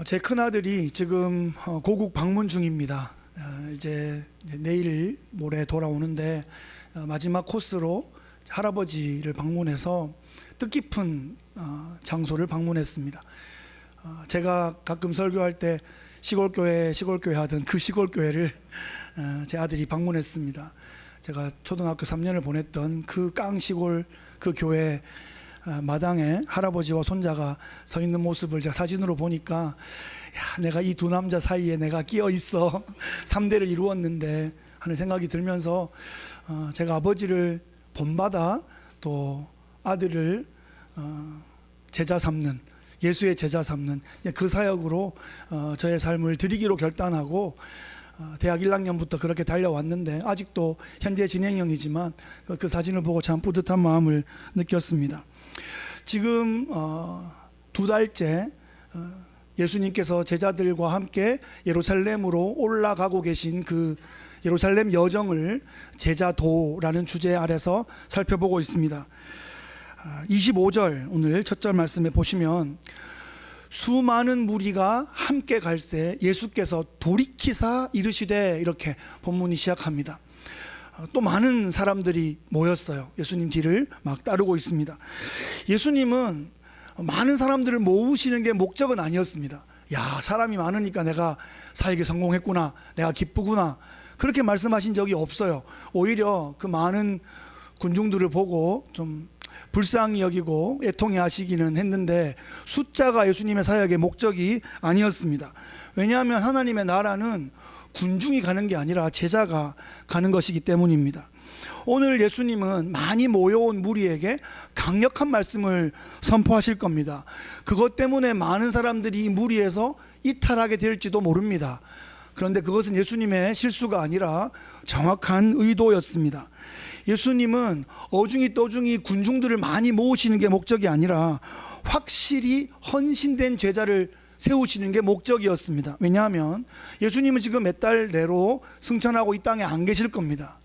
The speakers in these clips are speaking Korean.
제 큰아들이 지금 고국 방문 중입니다. 이제 내일 모레 돌아오는데 마지막 코스로 할아버지를 방문해서 뜻깊은 장소를 방문했습니다. 제가 가끔 설교할 때 시골교회 하던 그 시골교회를 제 아들이 방문했습니다. 제가 초등학교 3년을 보냈던 그 깡시골 그 교회 마당에 할아버지와 손자가 서 있는 모습을 제가 사진으로 보니까, 야, 내가 이 두 남자 사이에 내가 끼어 있어 3대를 이루었는데 하는 생각이 들면서 제가 아버지를 본받아 또 아들을 제자 삼는, 예수의 제자 삼는 그 사역으로 저의 삶을 드리기로 결단하고 대학 1학년부터 그렇게 달려왔는데 아직도 현재 진행형이지만 그 사진을 보고 참 뿌듯한 마음을 느꼈습니다. 지금 2달째 예수님께서 제자들과 함께 예루살렘으로 올라가고 계신 그 예루살렘 여정을 제자도라는 주제 아래서 살펴보고 있습니다. 25절 오늘 첫 절 말씀에 보시면, 수많은 무리가 함께 갈새 예수께서 돌이키사 이르시되, 이렇게 본문이 시작합니다. 또 많은 사람들이 모였어요. 예수님 뒤를 막 따르고 있습니다. 예수님은 많은 사람들을 모으시는 게 목적은 아니었습니다. 야, 사람이 많으니까 내가 사역에 성공했구나, 내가 기쁘구나, 그렇게 말씀하신 적이 없어요. 오히려 그 많은 군중들을 보고 좀 불쌍히 여기고 애통해 하시기는 했는데 숫자가 예수님의 사역의 목적이 아니었습니다. 왜냐하면 하나님의 나라는 군중이 가는 게 아니라 제자가 가는 것이기 때문입니다. 오늘 예수님은 많이 모여온 무리에게 강력한 말씀을 선포하실 겁니다. 그것 때문에 많은 사람들이 이 무리에서 이탈하게 될지도 모릅니다. 그런데 그것은 예수님의 실수가 아니라 정확한 의도였습니다. 예수님은 어중이 떠중이 군중들을 많이 모으시는 게 목적이 아니라 확실히 헌신된 제자를 세우시는 게 목적이었습니다. 왜냐하면 예수님은 지금 몇 달 내로 승천하고 이 땅에 안 계실 겁니다.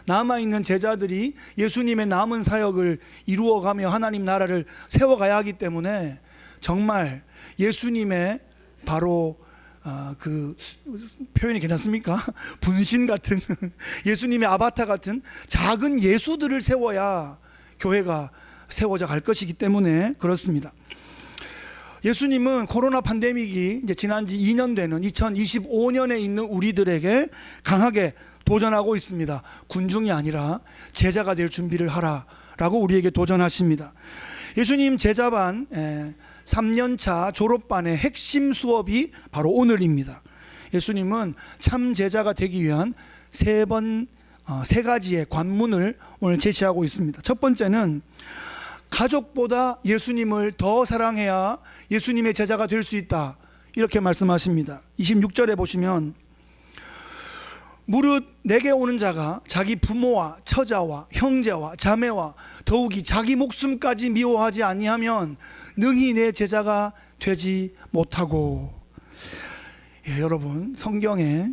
남아있는 제자들이 예수님의 남은 사역을 이루어가며 하나님 나라를 세워가야 하기 때문에 정말 예수님의 바로 그 표현이 괜찮습니까? 분신 같은 예수님의 아바타 같은 작은 예수들을 세워야 교회가 세워져 갈 것이기 때문에 그렇습니다. 예수님은 코로나 팬데믹이 이제 지난 지 2년 되는 2025년에 있는 우리들에게 강하게 도전하고 있습니다. 군중이 아니라 제자가 될 준비를 하라라고 우리에게 도전하십니다. 예수님 제자반 3년차 졸업반의 핵심 수업이 바로 오늘입니다. 예수님은 참 제자가 되기 위한 세 가지의 관문을 오늘 제시하고 있습니다. 첫 번째는 가족보다 예수님을 더 사랑해야 예수님의 제자가 될 수 있다, 이렇게 말씀하십니다. 26절에 보시면, 무릇 내게 오는 자가 자기 부모와 처자와 형제와 자매와 더욱이 자기 목숨까지 미워하지 아니하면 능히 내 제자가 되지 못하고. 여러분, 성경에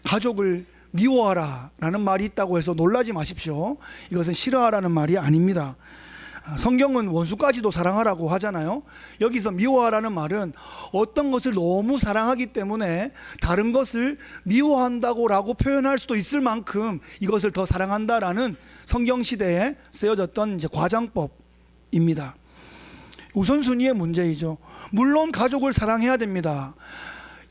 가족을 미워하라 라는 말이 있다고 해서 놀라지 마십시오. 이것은 싫어하라는 말이 아닙니다. 성경은 원수까지도 사랑하라고 하잖아요. 여기서 미워하라는 말은 어떤 것을 너무 사랑하기 때문에 다른 것을 미워한다고 표현할 수도 있을 만큼 이것을 더 사랑한다라는 성경시대에 쓰여졌던 이제 과장법입니다. 우선순위의 문제이죠. 물론 가족을 사랑해야 됩니다.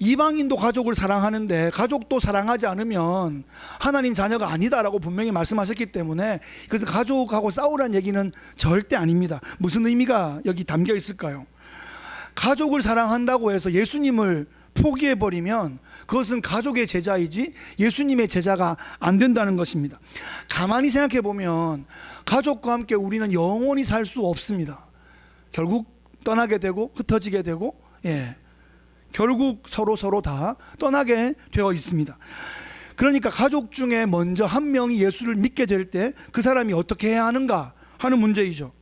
이방인도 가족을 사랑하는데 가족도 사랑하지 않으면 하나님 자녀가 아니다라고 분명히 말씀하셨기 때문에, 그래서 가족하고 싸우라는 얘기는 절대 아닙니다. 무슨 의미가 여기 담겨 있을까요? 가족을 사랑한다고 해서 예수님을 포기해버리면 그것은 가족의 제자이지 예수님의 제자가 안 된다는 것입니다. 가만히 생각해 보면 가족과 함께 우리는 영원히 살 수 없습니다. 결국 떠나게 되고 흩어지게 되고, 결국 서로 다 떠나게 되어 있습니다. 그러니까 가족 중에 먼저 한 명이 예수를 믿게 될 때 그 사람이 어떻게 해야 하는가 하는 문제이죠.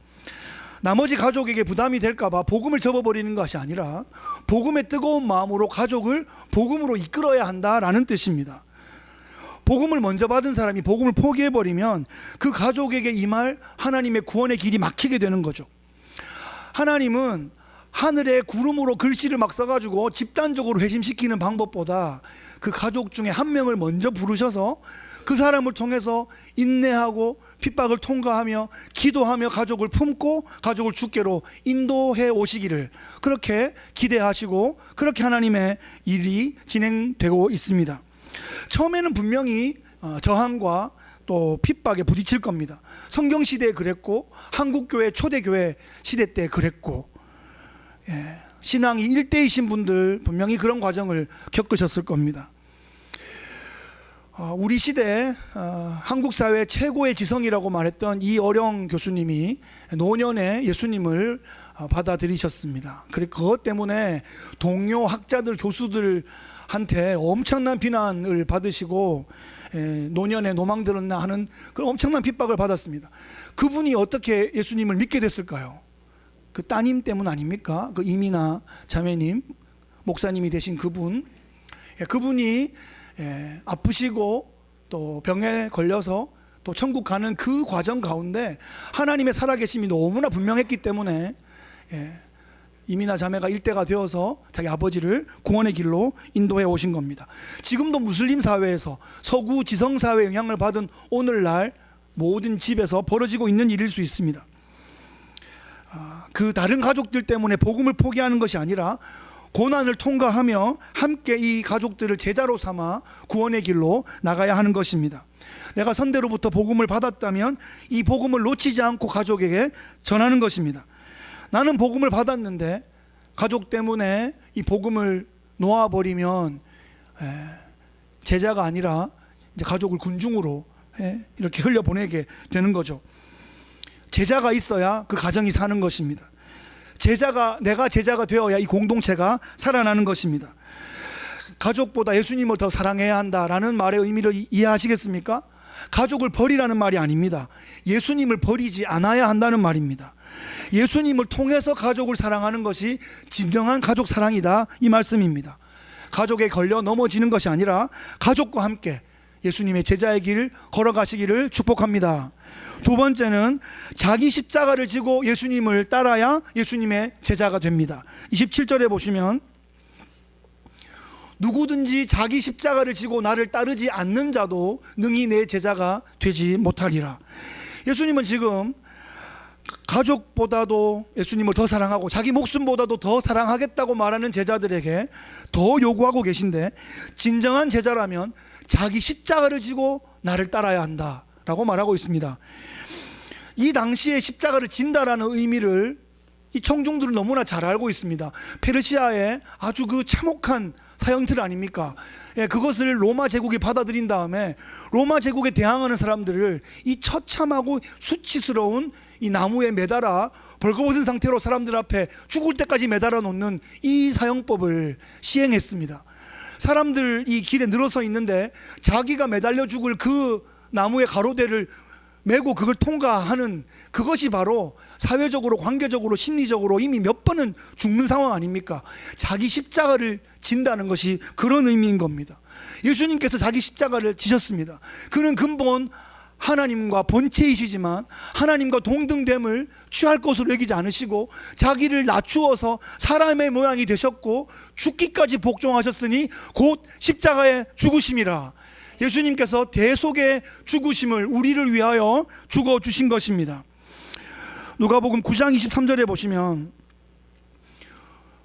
나머지 가족에게 부담이 될까 봐 복음을 접어버리는 것이 아니라 복음의 뜨거운 마음으로 가족을 복음으로 이끌어야 한다라는 뜻입니다. 복음을 먼저 받은 사람이 복음을 포기해버리면 그 가족에게 임할 하나님의 구원의 길이 막히게 되는 거죠. 하나님은 하늘에 구름으로 글씨를 막 써가지고 집단적으로 회심시키는 방법보다 그 가족 중에 한 명을 먼저 부르셔서 그 사람을 통해서 인내하고 핍박을 통과하며 기도하며 가족을 품고 가족을 주께로 인도해 오시기를 그렇게 기대하시고 그렇게 하나님의 일이 진행되고 있습니다. 처음에는 분명히 저항과 또 핍박에 부딪힐 겁니다. 성경 시대에 그랬고 한국교회 초대교회 시대 때 그랬고 신앙이 일대이신 분들 분명히 그런 과정을 겪으셨을 겁니다. 우리 시대 한국 사회 최고의 지성이라고 말했던 이어령 교수님이 노년에 예수님을 받아들이셨습니다. 그것 때문에 동료 학자들 교수들한테 엄청난 비난을 받으시고 노년에 노망 들었나 하는 그런 엄청난 핍박을 받았습니다. 그분이 어떻게 예수님을 믿게 됐을까요? 그 따님 때문 아닙니까? 그 이민아 자매님 목사님이 되신 그분이 아프시고 또 병에 걸려서 또 천국 가는 그 과정 가운데 하나님의 살아계심이 너무나 분명했기 때문에 이민아 자매가 일대가 되어서 자기 아버지를 구원의 길로 인도해 오신 겁니다. 지금도 무슬림 사회에서 서구 지성사회의 영향을 받은 오늘날 모든 집에서 벌어지고 있는 일일 수 있습니다. 그 다른 가족들 때문에 복음을 포기하는 것이 아니라 고난을 통과하며 함께 이 가족들을 제자로 삼아 구원의 길로 나가야 하는 것입니다. 내가 선대로부터 복음을 받았다면 이 복음을 놓치지 않고 가족에게 전하는 것입니다. 나는 복음을 받았는데 가족 때문에 이 복음을 놓아버리면 제자가 아니라 이제 가족을 군중으로 이렇게 흘려보내게 되는 거죠. 제자가 있어야 그 가정이 사는 것입니다. 내가 제자가 되어야 이 공동체가 살아나는 것입니다. 가족보다 예수님을 더 사랑해야 한다라는 말의 의미를 이해하시겠습니까? 가족을 버리라는 말이 아닙니다. 예수님을 버리지 않아야 한다는 말입니다. 예수님을 통해서 가족을 사랑하는 것이 진정한 가족 사랑이다 이 말씀입니다. 가족에 걸려 넘어지는 것이 아니라 가족과 함께 예수님의 제자의 길 걸어가시기를 축복합니다. 두 번째는 자기 십자가를 지고 예수님을 따라야 예수님의 제자가 됩니다. 27절에 보시면 누구든지 자기 십자가를 지고 나를 따르지 않는 자도 능히 내 제자가 되지 못하리라. 예수님은 지금 가족보다도 예수님을 더 사랑하고 자기 목숨보다도 더 사랑하겠다고 말하는 제자들에게 더 요구하고 계신데, 진정한 제자라면 자기 십자가를 지고 나를 따라야 한다라고 말하고 있습니다. 이 당시에 십자가를 진다라는 의미를 이 청중들은 너무나 잘 알고 있습니다. 페르시아의 아주 그 참혹한 사형틀 아닙니까? 그것을 로마 제국이 받아들인 다음에 로마 제국에 대항하는 사람들을 이 처참하고 수치스러운 이 나무에 매달아 벌거벗은 상태로 사람들 앞에 죽을 때까지 매달아 놓는 이 사형법을 시행했습니다. 사람들이 길에 늘어서 있는데 자기가 매달려 죽을 그 나무의 가로대를 메고 그걸 통과하는 그것이 바로 사회적으로, 관계적으로, 심리적으로 이미 몇 번은 죽는 상황 아닙니까? 자기 십자가를 진다는 것이 그런 의미인 겁니다. 예수님께서 자기 십자가를 지셨습니다. 그는 근본 하나님과 본체이시지만 하나님과 동등됨을 취할 것으로 여기지 않으시고 자기를 낮추어서 사람의 모양이 되셨고 죽기까지 복종하셨으니 곧 십자가에 죽으심이라. 예수님께서 대속의 죽으심을 우리를 위하여 죽어주신 것입니다. 누가복음 9장 23절에 보시면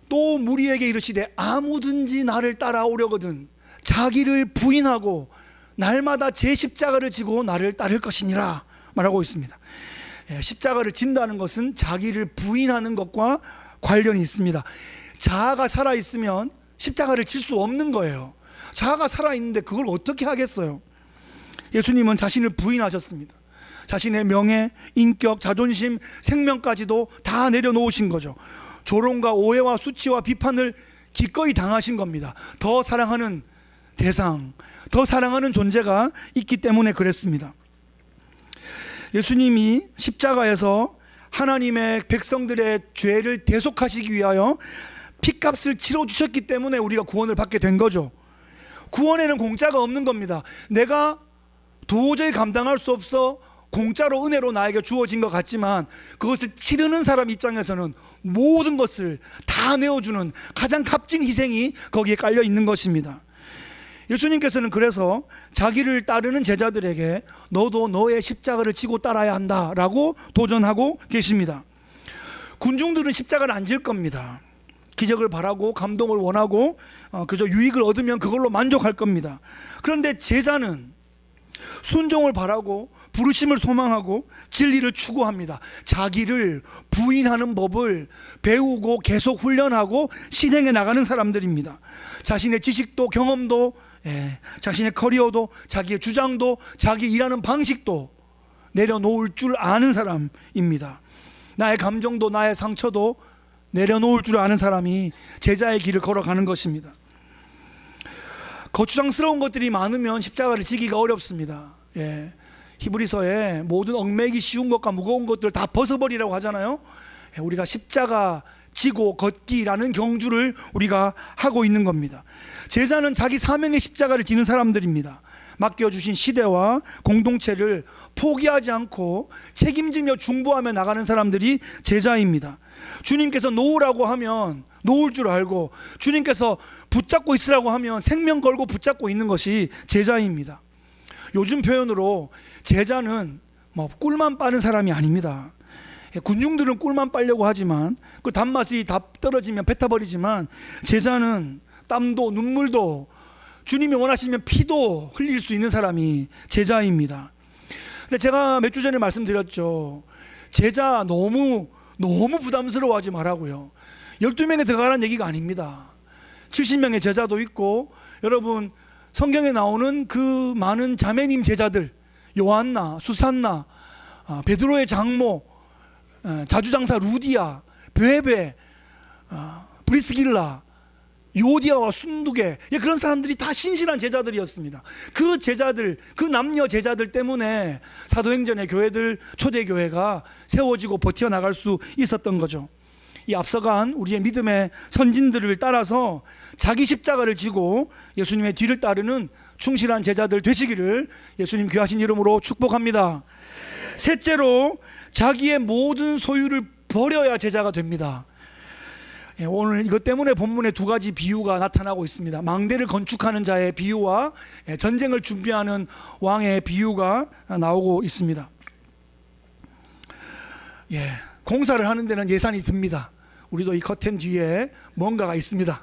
또 무리에게 이르시되 아무든지 나를 따라오려거든 자기를 부인하고 날마다 제 십자가를 지고 나를 따를 것이니라 말하고 있습니다. 십자가를 진다는 것은 자기를 부인하는 것과 관련이 있습니다. 자아가 살아있으면 십자가를 질 수 없는 거예요. 자아가 살아있는데 그걸 어떻게 하겠어요? 예수님은 자신을 부인하셨습니다. 자신의 명예, 인격, 자존심, 생명까지도 다 내려놓으신 거죠. 조롱과 오해와 수치와 비판을 기꺼이 당하신 겁니다. 더 사랑하는 대상, 더 사랑하는 존재가 있기 때문에 그랬습니다. 예수님이 십자가에서 하나님의 백성들의 죄를 대속하시기 위하여 피값을 치러주셨기 때문에 우리가 구원을 받게 된 거죠. 구원에는 공짜가 없는 겁니다. 내가 도저히 감당할 수 없어 공짜로 은혜로 나에게 주어진 것 같지만 그것을 치르는 사람 입장에서는 모든 것을 다 내어주는 가장 값진 희생이 거기에 깔려 있는 것입니다. 예수님께서는 그래서 자기를 따르는 제자들에게 너도 너의 십자가를 지고 따라야 한다라고 도전하고 계십니다. 군중들은 십자가를 안 질 겁니다. 기적을 바라고 감동을 원하고 그저 유익을 얻으면 그걸로 만족할 겁니다. 그런데 제자는 순종을 바라고 부르심을 소망하고 진리를 추구합니다. 자기를 부인하는 법을 배우고 계속 훈련하고 실행해 나가는 사람들입니다. 자신의 지식도 경험도 자신의 커리어도 자기의 주장도 자기 일하는 방식도 내려놓을 줄 아는 사람입니다. 나의 감정도 나의 상처도 내려놓을 줄 아는 사람이 제자의 길을 걸어가는 것입니다. 거추장스러운 것들이 많으면 십자가를 지기가 어렵습니다. 히브리서에 모든 얽매기 쉬운 것과 무거운 것들을 다 벗어버리라고 하잖아요. 우리가 십자가 지고 걷기라는 경주를 우리가 하고 있는 겁니다. 제자는 자기 사명의 십자가를 지는 사람들입니다. 맡겨주신 시대와 공동체를 포기하지 않고 책임지며 중보하며 나가는 사람들이 제자입니다. 주님께서 놓으라고 하면 놓을 줄 알고 주님께서 붙잡고 있으라고 하면 생명 걸고 붙잡고 있는 것이 제자입니다. 요즘 표현으로 제자는 꿀만 빠는 사람이 아닙니다. 군중들은 꿀만 빨려고 하지만 그 단맛이 다 떨어지면 뱉어버리지만 제자는 땀도 눈물도 주님이 원하시면 피도 흘릴 수 있는 사람이 제자입니다. 근데 제가 몇 주 전에 말씀드렸죠. 제자 너무 부담스러워하지 말라고요. 12명에 들어가라는 얘기가 아닙니다. 70명의 제자도 있고 여러분 성경에 나오는 그 많은 자매님 제자들 요한나, 수산나, 베드로의 장모, 자주장사 루디아, 베베, 브리스길라, 요디아와 순두개 그런 사람들이 다 신실한 제자들이었습니다. 그 제자들, 그 남녀 제자들 때문에 사도행전의 교회들, 초대교회가 세워지고 버텨나갈 수 있었던 거죠. 이 앞서간 우리의 믿음의 선진들을 따라서 자기 십자가를 지고 예수님의 뒤를 따르는 충실한 제자들 되시기를 예수님 귀하신 이름으로 축복합니다. 셋째로 자기의 모든 소유를 버려야 제자가 됩니다. 오늘 이것 때문에 본문에 두 가지 비유가 나타나고 있습니다. 망대를 건축하는 자의 비유와 전쟁을 준비하는 왕의 비유가 나오고 있습니다. 공사를 하는 데는 예산이 듭니다. 우리도 이 커튼 뒤에 뭔가가 있습니다.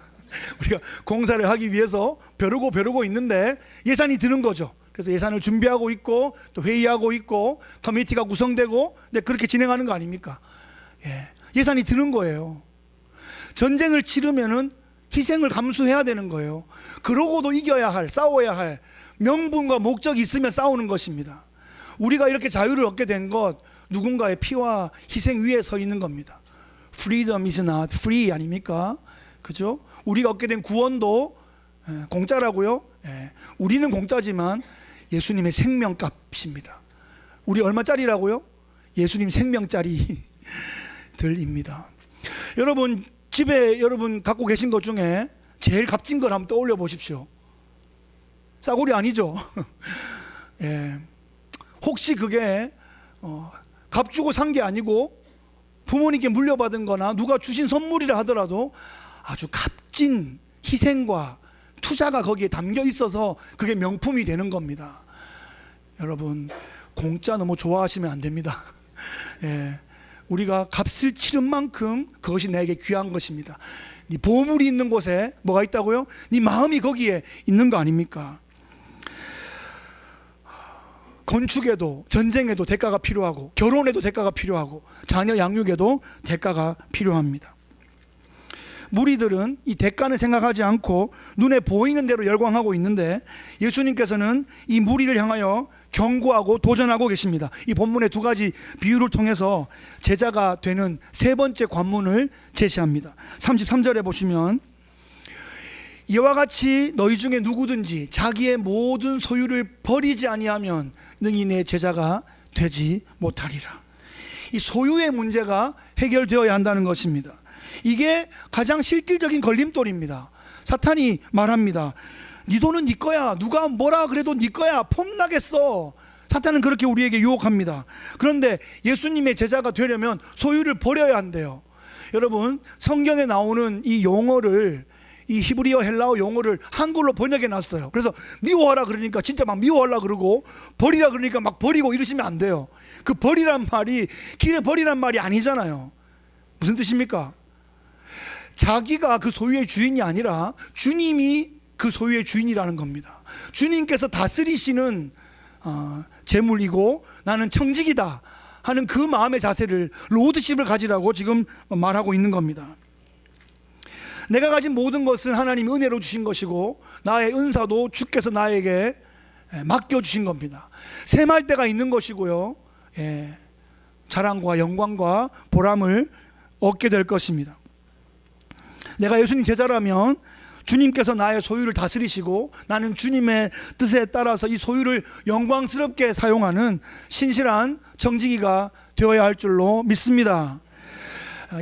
우리가 공사를 하기 위해서 벼르고 있는데 예산이 드는 거죠. 그래서 예산을 준비하고 있고 또 회의하고 있고 커미티가 구성되고 그렇게 진행하는 거 아닙니까? 예산이 드는 거예요. 전쟁을 치르면은 희생을 감수해야 되는 거예요. 그러고도 이겨야 할, 싸워야 할 명분과 목적이 있으면 싸우는 것입니다. 우리가 이렇게 자유를 얻게 된 것 누군가의 피와 희생 위에 서 있는 겁니다. Freedom is not free 아닙니까? 그죠? 우리가 얻게 된 구원도 공짜라고요? 우리는 공짜지만 예수님의 생명값입니다. 우리 얼마짜리라고요? 예수님 생명짜리들입니다. 여러분 집에 여러분 갖고 계신 것 중에 제일 값진 걸 한번 떠올려 보십시오. 싸구려 아니죠? 혹시 그게 값 주고 산 게 아니고 부모님께 물려받은 거나 누가 주신 선물이라 하더라도 아주 값진 희생과 투자가 거기에 담겨 있어서 그게 명품이 되는 겁니다. 여러분 공짜 너무 좋아하시면 안 됩니다. 우리가 값을 치른 만큼 그것이 나에게 귀한 것입니다. 네 보물이 있는 곳에 뭐가 있다고요? 네 마음이 거기에 있는 거 아닙니까? 건축에도 전쟁에도 대가가 필요하고 결혼에도 대가가 필요하고 자녀 양육에도 대가가 필요합니다. 무리들은 이 대가는 생각하지 않고 눈에 보이는 대로 열광하고 있는데 예수님께서는 이 무리를 향하여 경고하고 도전하고 계십니다. 이 본문의 두 가지 비유를 통해서 제자가 되는 세 번째 관문을 제시합니다. 33절에 보시면 이와 같이 너희 중에 누구든지 자기의 모든 소유를 버리지 아니하면 능히 내 제자가 되지 못하리라. 이 소유의 문제가 해결되어야 한다는 것입니다. 이게 가장 실질적인 걸림돌입니다. 사탄이 말합니다. 네 돈은 네 거야. 누가 뭐라 그래도 네 거야. 폼나겠어. 사탄은 그렇게 우리에게 유혹합니다. 그런데 예수님의 제자가 되려면 소유를 버려야 한대요. 여러분, 성경에 나오는 이 용어를, 이 히브리어 헬라어 용어를 한글로 번역해 놨어요. 그래서 미워하라 그러니까 진짜 막 미워하라 그러고, 버리라 그러니까 막 버리고 이러시면 안 돼요. 그 버리란 말이 길에 버리란 말이 아니잖아요. 무슨 뜻입니까? 자기가 그 소유의 주인이 아니라 주님이 그 소유의 주인이라는 겁니다. 주님께서 다스리시는 재물이고 나는 청직이다 하는 그 마음의 자세를, 로드십을 가지라고 지금 말하고 있는 겁니다. 내가 가진 모든 것은 하나님이 은혜로 주신 것이고 나의 은사도 주께서 나에게 맡겨주신 겁니다. 샘할 때가 있는 것이고요, 자랑과 영광과 보람을 얻게 될 것입니다. 내가 예수님 제자라면 주님께서 나의 소유를 다스리시고 나는 주님의 뜻에 따라서 이 소유를 영광스럽게 사용하는 신실한 정직이가 되어야 할 줄로 믿습니다.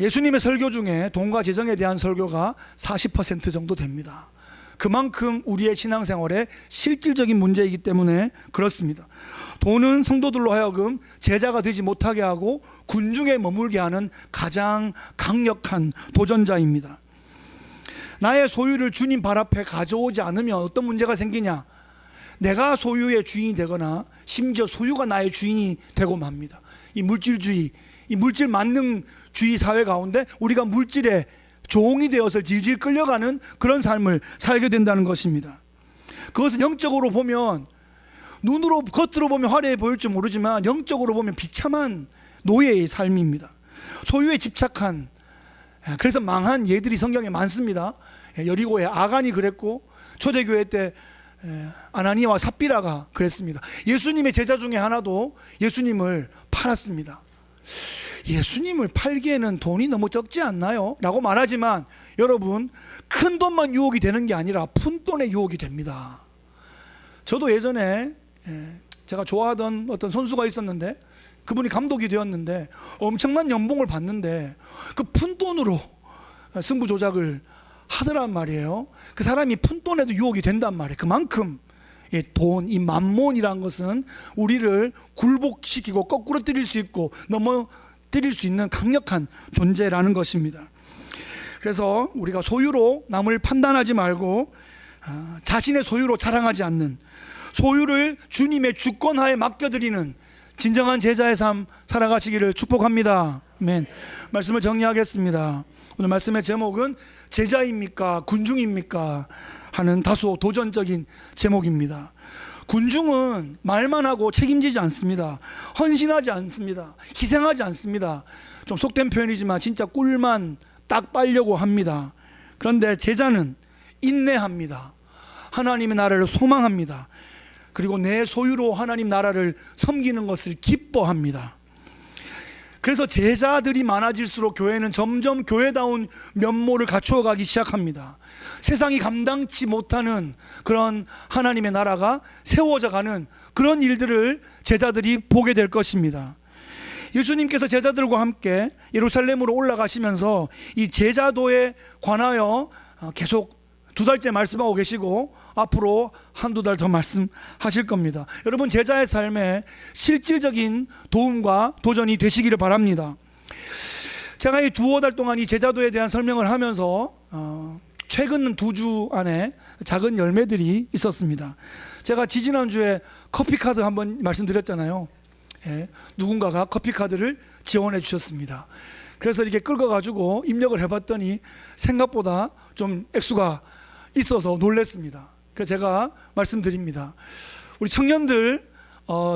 예수님의 설교 중에 돈과 재정에 대한 설교가 40% 정도 됩니다. 그만큼 우리의 신앙생활에 실질적인 문제이기 때문에 그렇습니다. 돈은 성도들로 하여금 제자가 되지 못하게 하고 군중에 머물게 하는 가장 강력한 도전자입니다. 나의 소유를 주님 발 앞에 가져오지 않으면 어떤 문제가 생기냐? 내가 소유의 주인이 되거나 심지어 소유가 나의 주인이 되고 맙니다. 이 물질주의, 이 물질 만능주의 사회 가운데 우리가 물질의 종이 되어서 질질 끌려가는 그런 삶을 살게 된다는 것입니다. 그것은 영적으로 보면, 눈으로 겉으로 보면 화려해 보일지 모르지만 영적으로 보면 비참한 노예의 삶입니다. 소유에 집착한, 그래서 망한 예들이 성경에 많습니다. 여리고의 아간이 그랬고 초대교회 때 아나니아와 삽비라가 그랬습니다. 예수님의 제자 중에 하나도 예수님을 팔았습니다. 예수님을 팔기에는 돈이 너무 적지 않나요? 라고 말하지만 여러분, 큰 돈만 유혹이 되는 게 아니라 푼돈의 유혹이 됩니다. 저도 예전에 제가 좋아하던 어떤 선수가 있었는데 그분이 감독이 되었는데 엄청난 연봉을 받는데 그 푼돈으로 승부 조작을 하더란 말이에요. 그 사람이 푼돈에도 유혹이 된단 말이에요. 그만큼 이 돈, 이 만몬이란 것은 우리를 굴복시키고 거꾸로 때릴 수 있고 넘어뜨릴 수 있는 강력한 존재라는 것입니다. 그래서 우리가 소유로 남을 판단하지 말고 자신의 소유로 자랑하지 않는, 소유를 주님의 주권하에 맡겨드리는 진정한 제자의 삶 살아가시기를 축복합니다. 아멘. 말씀을 정리하겠습니다. 오늘 말씀의 제목은 제자입니까? 군중입니까? 하는 다소 도전적인 제목입니다. 군중은 말만 하고 책임지지 않습니다. 헌신하지 않습니다. 희생하지 않습니다. 좀 속된 표현이지만 진짜 꿀만 딱 빨려고 합니다. 그런데 제자는 인내합니다. 하나님의 나라를 소망합니다. 그리고 내 소유로 하나님 나라를 섬기는 것을 기뻐합니다. 그래서 제자들이 많아질수록 교회는 점점 교회다운 면모를 갖추어 가기 시작합니다. 세상이 감당치 못하는 그런 하나님의 나라가 세워져 가는 그런 일들을 제자들이 보게 될 것입니다. 예수님께서 제자들과 함께 예루살렘으로 올라가시면서 이 제자도에 관하여 계속 2달째 말씀하고 계시고 앞으로 1-2달 더 말씀하실 겁니다. 여러분, 제자의 삶에 실질적인 도움과 도전이 되시기를 바랍니다. 제가 이 2-5달 동안 이 제자도에 대한 설명을 하면서 최근 2주 안에 작은 열매들이 있었습니다. 제가 지지난주에 커피카드 한번 말씀드렸잖아요. 누군가가 커피카드를 지원해 주셨습니다. 그래서 이렇게 끌어가지고 입력을 해봤더니 생각보다 좀 액수가 있어서 놀랐습니다. 그래서 제가 말씀드립니다. 우리 청년들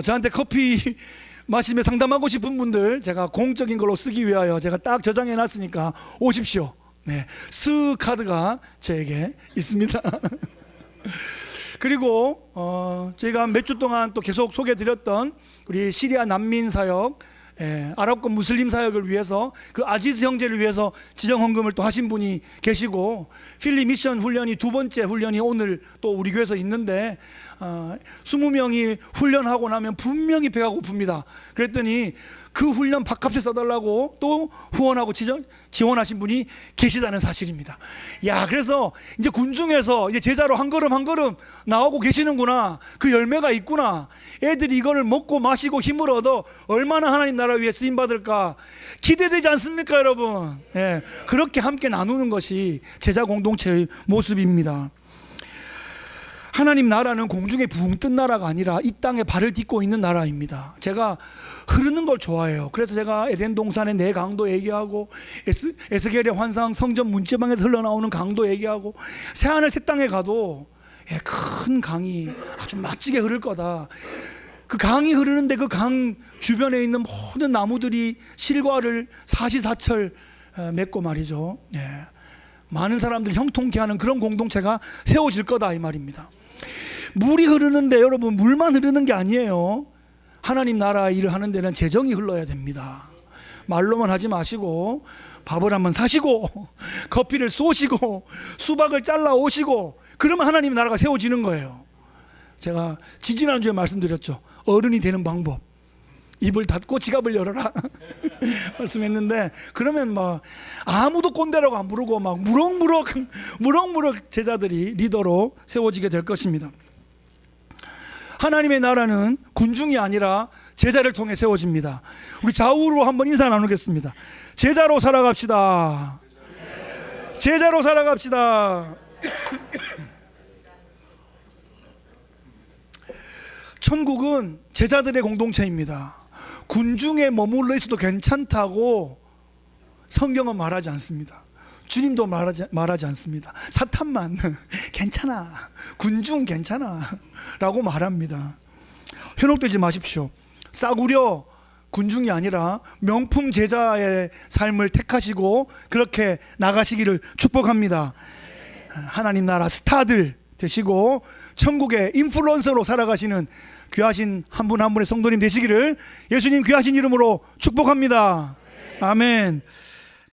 저한테 커피 마시며 상담하고 싶은 분들 제가 공적인 걸로 쓰기 위하여 제가 딱 저장해 놨으니까 오십시오. 네, 스 카드가 저에게 있습니다. 그리고 저희가 몇 주 동안 또 계속 소개해드렸던 우리 시리아 난민 사역, 아랍권 무슬림 사역을 위해서 그 아지즈 형제를 위해서 지정 헌금을 또 하신 분이 계시고, 필리 미션 훈련이 2번째 훈련이 오늘 또 우리 교회에서 있는데 20명이 훈련하고 나면 분명히 배가 고픕니다. 그랬더니 그 훈련 밥값에 써달라고 또 후원하고 지원하신 분이 계시다는 사실입니다. 야, 그래서 이제 군중에서 이제 제자로 한 걸음 한 걸음 나오고 계시는구나. 그 열매가 있구나. 애들이 이거를 먹고 마시고 힘을 얻어 얼마나 하나님 나라 위해 쓰임 받을까 기대되지 않습니까, 여러분? 예, 그렇게 함께 나누는 것이 제자 공동체의 모습입니다. 하나님 나라는 공중에 붕 뜬 나라가 아니라 이 땅에 발을 딛고 있는 나라입니다. 제가 흐르는 걸 좋아해요. 그래서 제가 에덴 동산의 네 강도 얘기하고 에스겔의 환상 성전 문제방에서 흘러나오는 강도 얘기하고 새하늘 새 땅에 가도 큰 강이 아주 멋지게 흐를 거다. 그 강이 흐르는데 그 강 주변에 있는 모든 나무들이 실과를 사시사철 맺고 말이죠. 많은 사람들이 형통케 하는 그런 공동체가 세워질 거다 이 말입니다. 물이 흐르는데 여러분, 물만 흐르는 게 아니에요. 하나님 나라 일을 하는 데는 재정이 흘러야 됩니다. 말로만 하지 마시고 밥을 한번 사시고 커피를 쏘시고 수박을 잘라 오시고, 그러면 하나님 나라가 세워지는 거예요. 제가 지지난주에 말씀드렸죠. 어른이 되는 방법. 입을 닫고 지갑을 열어라 말씀했는데, 그러면 막 아무도 꼰대라고 안 부르고 막 무럭무럭 제자들이 리더로 세워지게 될 것입니다. 하나님의 나라는 군중이 아니라 제자를 통해 세워집니다. 우리 좌우로 한번 인사 나누겠습니다. 제자로 살아갑시다. 제자로 살아갑시다. 천국은 제자들의 공동체입니다. 군중에 머물러 있어도 괜찮다고 성경은 말하지 않습니다. 주님도 말하지 않습니다. 사탄만 괜찮아, 군중 괜찮아 라고 말합니다. 현혹되지 마십시오. 싸구려 군중이 아니라 명품 제자의 삶을 택하시고 그렇게 나가시기를 축복합니다. 하나님 나라 스타들 되시고 천국의 인플루언서로 살아가시는 귀하신 한 분 한 분의 성도님 되시기를 예수님 귀하신 이름으로 축복합니다. 아멘.